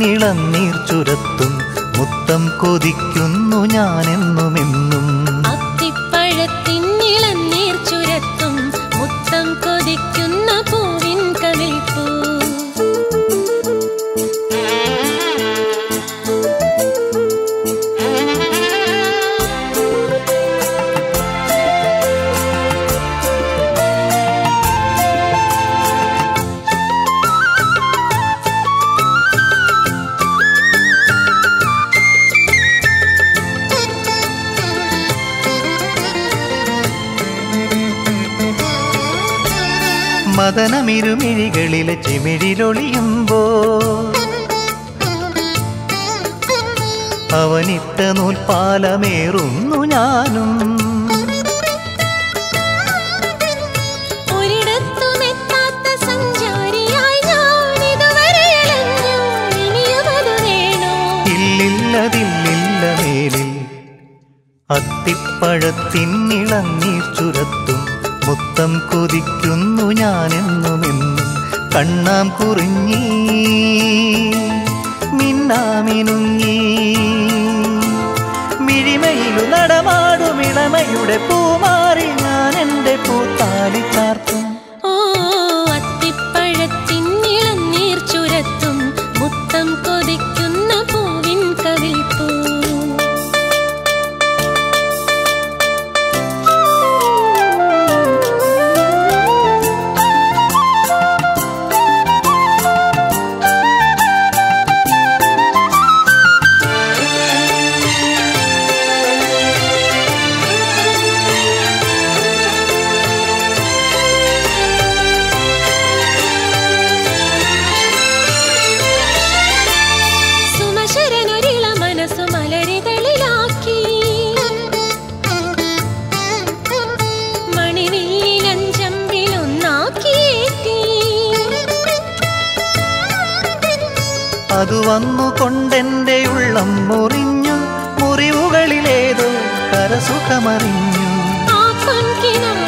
അത്തിപ്പഴത്തിന്നിളനീർ ചുരത്തും മുത്തം കൊതിക്കുന്നു ഞാനെന്നുമെന്നും. അത്തിപ്പഴത്തിന്നിളനീർ ചുരത്തും മുത്തം കൊതിക്കുന്ന പൂവിൻ കവിൾപ്പൂ. മദനമിരുമിഴികളിലെ ചിമിഴിലൊളിയുമ്പോ അവനിട്ട നൂൽപ്പാലമേറുന്നു ഞാനും. ഒരിടത്തുമെത്താത്ത സഞ്ചാരിയായി ഞാൻ ഇതുവരെ അലഞ്ഞു, ഇനിയുമത് വേണോ? ഇല്ലില്ലതില്ലില്ല മേലിൽ അത്തിപ്പഴത്തിന്നിളനീർ ചുരത്തും മുത്തം കൊതിക്കുന്നു ഞാനെന്നുമെന്നും. കണ്ണാം കുറിഞ്ഞി മിന്നാമിനുങ്ങി മിഴിമയിലു നടമാടുമിളമയുടെ പൂമാറി ഞാൻ എൻ്റെ പൂത്താലി ചാർത്തും. ഓ അത്തിപ്പഴത്തിന്നിളനീർ ചുരത്തും മുത്തം കൊതിക്കുന്ന പൂവിൻ കവിൾപ്പൂ. അതു വന്നുകൊണ്ടെൻ്റെ ഉള്ളം മുറിഞ്ഞു, മുറിവുകളിലേതോ കരസുഖമറിഞ്ഞു. ആ പൊൻകിനം